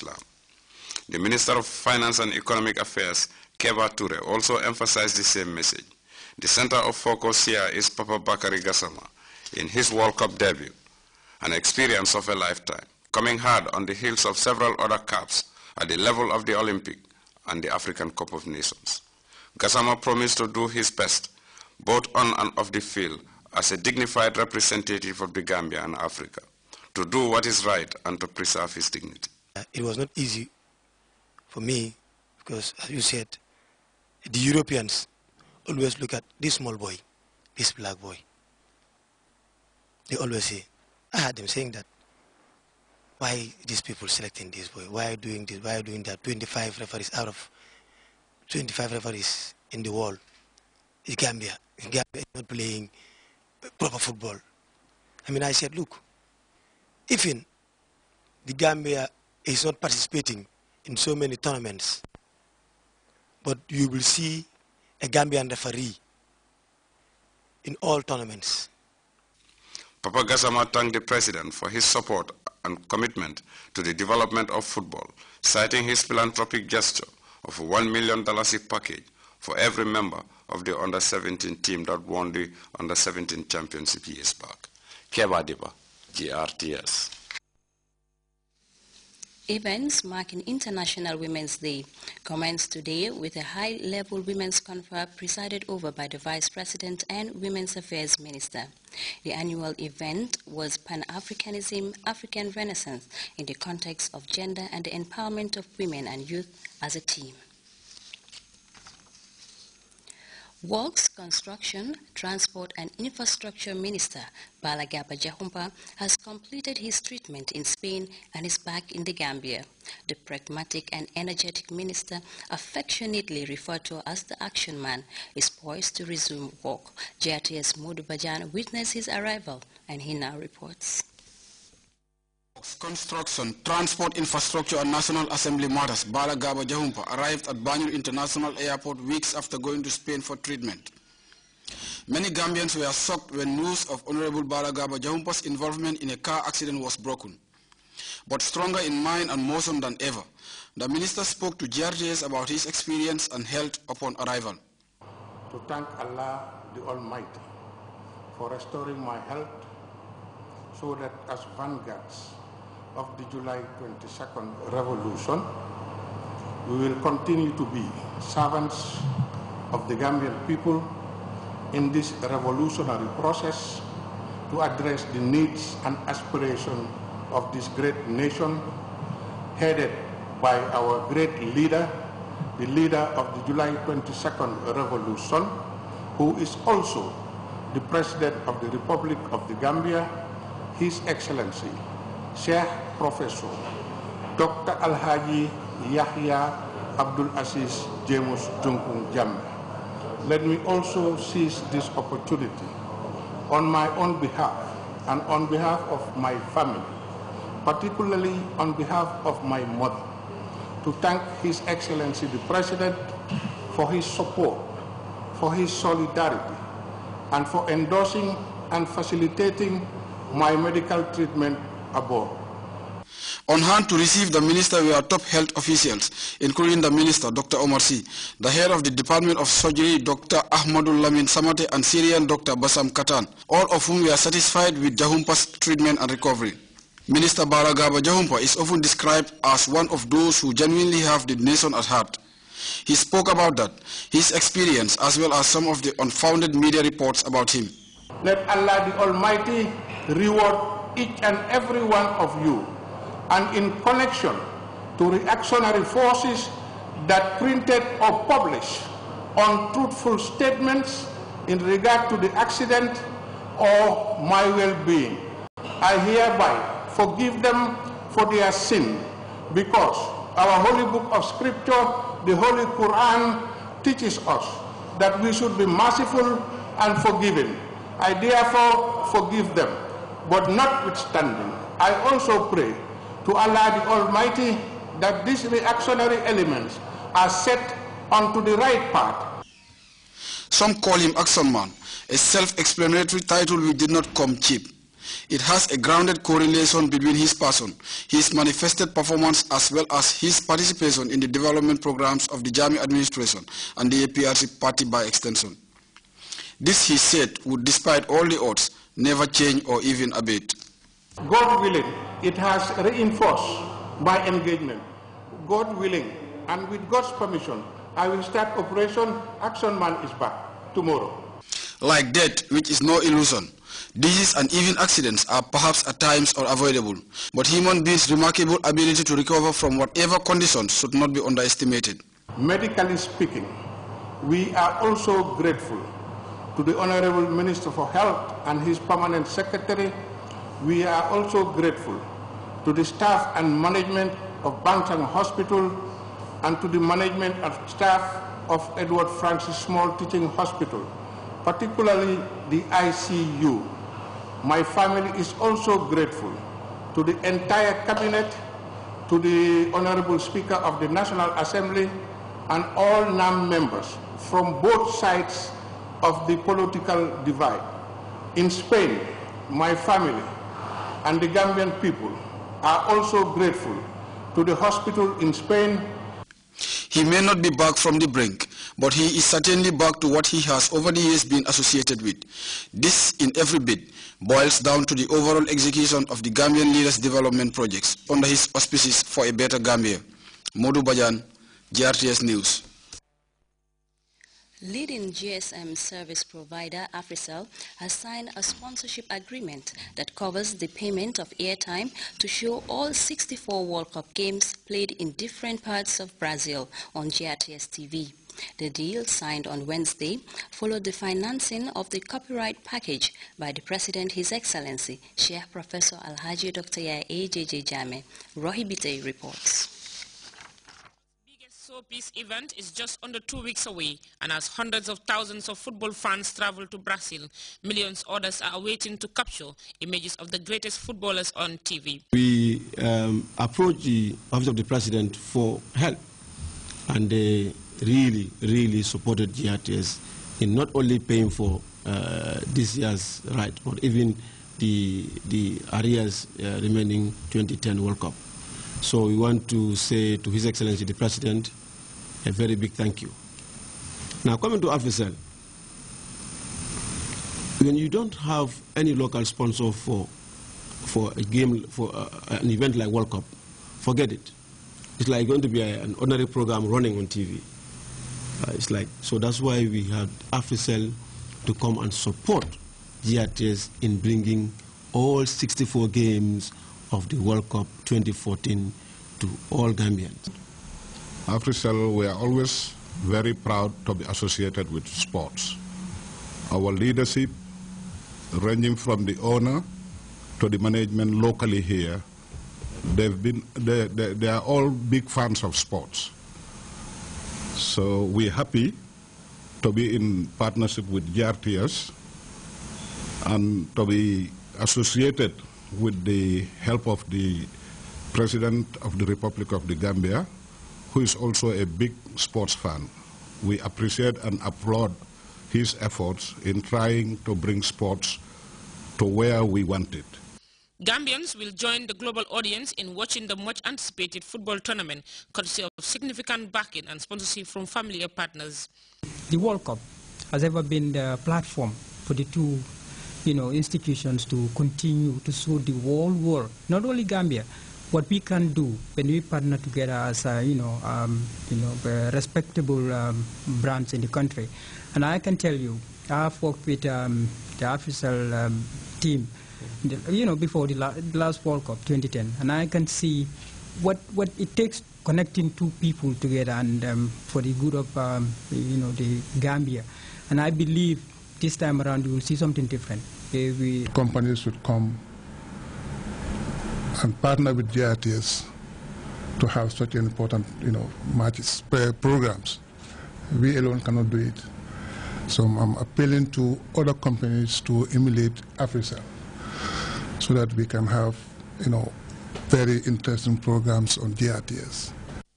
Islam. The Minister of Finance and Economic Affairs, Keba Toure, also emphasized the same message. The center of focus here is Papa Bakary Gassama in his World Cup debut, an experience of a lifetime, coming hard on the heels of several other caps at the level of the Olympic and the African Cup of Nations. Gassama promised to do his best, both on and off the field, as a dignified representative of the Gambia and Africa, to do what is right and to preserve his dignity. It was not easy for me because, as you said, the Europeans always look at this small boy, this black boy. They always say, I had them saying that, why these people selecting this boy? Why are doing this? Why are doing that? 25 referees out of 25 referees in the world. It's Gambia. Gambia is not playing proper football. I mean, I said, look, even the Gambia is not participating in so many tournaments, but you will see a Gambian referee in all tournaments. Papa Gassama thanked the President for his support and commitment to the development of football, citing his philanthropic gesture of a $1 million package for every member of the under-17 team that won the under-17 championship years back. Keba Diba, Grts. Events marking International Women's Day commenced today with a high-level women's conference presided over by the Vice President and Women's Affairs Minister. The annual event was Pan-Africanism, African Renaissance in the context of gender and the empowerment of women and youth as a team. Works, Construction, Transport and Infrastructure Minister Balagaba Jahumpa has completed his treatment in Spain and is back in the Gambia. The pragmatic and energetic minister, affectionately referred to as the action man, is poised to resume work. Grts Modu Bajan witnessed his arrival and he now reports. Construction, Transport, Infrastructure and National Assembly matters, Balagaba Jahumpa arrived at Banjul International Airport weeks after going to Spain for treatment. Many Gambians were shocked when news of Honorable Balagaba Jahumpa's involvement in a car accident was broken. But stronger in mind and motion than ever, the minister spoke to GRTS about his experience and health upon arrival. To thank Allah the Almighty for restoring my health so that as vanguards of the July 22nd revolution, we will continue to be servants of the Gambian people in this revolutionary process to address the needs and aspirations of this great nation headed by our great leader, the leader of the July 22nd revolution, who is also the President of the Republic of the Gambia, His Excellency, Sheikh Professor Dr. Alhaji Yahya Abdul Aziz James Junkung Jammeh. Let me also seize this opportunity on my own behalf and on behalf of my family, particularly on behalf of my mother, to thank His Excellency the President for his support, for his solidarity, and for endorsing and facilitating my medical treatment abroad. On hand to receive the minister were top health officials, including the minister, Dr. Omar C., the head of the Department of Surgery, Dr. Ahmadul Lamin Samate, and Syrian Dr. Basam Katan, all of whom were satisfied with Jahumpa's treatment and recovery. Minister Balagaba Jahumpa is often described as one of those who genuinely have the nation at heart. He spoke about that, his experience, as well as some of the unfounded media reports about him. Let Allah the Almighty reward each and every one of you, and in connection to reactionary forces that printed or published untruthful statements in regard to the accident or my well-being, I hereby forgive them for their sin, because our holy book of scripture, the Holy Quran, teaches us that we should be merciful and forgiving. I therefore forgive them. But notwithstanding, I also pray to Allah the Almighty that these reactionary elements are set onto the right path. Some call him Action Man, a self-explanatory title which did not come cheap. It has a grounded correlation between his person, his manifested performance, as well as his participation in the development programs of the Jami administration and the APRC party by extension. This, he said, would, despite all the odds, never change or even abate. God willing, it has reinforced my engagement. God willing, and with God's permission, I will start Operation Action Man is back tomorrow. Like death, which is no illusion, disease and even accidents are perhaps at times unavoidable, but human beings' remarkable ability to recover from whatever conditions should not be underestimated. Medically speaking, we are also grateful to the Honorable Minister for Health and his permanent secretary. We are also grateful to the staff and management of Bantang Hospital and to the management and staff of Edward Francis Small Teaching Hospital, particularly the ICU. My family is also grateful to the entire cabinet, to the Honorable Speaker of the National Assembly, and all NAM members from both sides of the political divide. In Spain, my family and the Gambian people are also grateful to the hospital in Spain. He may not be back from the brink, but he is certainly back to what he has over the years been associated with. This, in every bit, boils down to the overall execution of the Gambian leaders' development projects under his auspices for a better Gambia. Modu Bajan, GRTS News. Leading GSM service provider Africell has signed a sponsorship agreement that covers the payment of airtime to show all 64 World Cup games played in different parts of Brazil on GRTS TV. The deal, signed on Wednesday, followed the financing of the copyright package by the President, His Excellency, Sheikh Professor Alhaji Dr. A.J.J. Jame. Rohibite reports. Peace event is just under 2 weeks away, and as hundreds of thousands of football fans travel to Brazil, millions others are waiting to capture images of the greatest footballers on TV. We approached the Office of the President for help, and they really supported GRTS in not only paying for this year's right, but even the arrears remaining 2010 World Cup. So we want to say to His Excellency the President a very big thank you. Now, coming to Africell, when you don't have any local sponsor for a game, for an event like World Cup, forget it. It's like going to be an ordinary program running on TV. It's like, so that's why we had Africell to come and support GRTS in bringing all 64 games of the World Cup 2014 to all Gambians. Africell, we are always very proud to be associated with sports. Our leadership, ranging from the owner to the management locally here, they are all big fans of sports. So we're happy to be in partnership with GRTS and to be associated with the help of the President of the Republic of the Gambia, who is also a big sports fan. We appreciate and applaud his efforts in trying to bring sports to where we want it. Gambians will join the global audience in watching the much-anticipated football tournament, courtesy of significant backing and sponsorship from familiar partners. The World Cup has ever been the platform for the two institutions to continue to show the whole world, not only Gambia, what we can do when we partner together as respectable brands in the country. And I can tell you, I've worked with the Africell team, before the last World Cup 2010, and I can see what it takes connecting two people together and for the good of the Gambia. And I believe this time around you will see something different. Companies should come and partner with GRTS to have such an important, matches, programs. We alone cannot do it. So I'm appealing to other companies to emulate Africell so that we can have, very interesting programs on GRTS.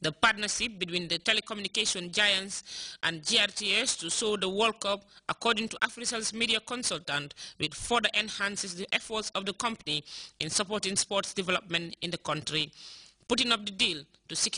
The partnership between the telecommunication giants and GRTS to show the World Cup, according to Africell's media consultant, will further enhances the efforts of the company in supporting sports development in the country. Putting up the deal to secure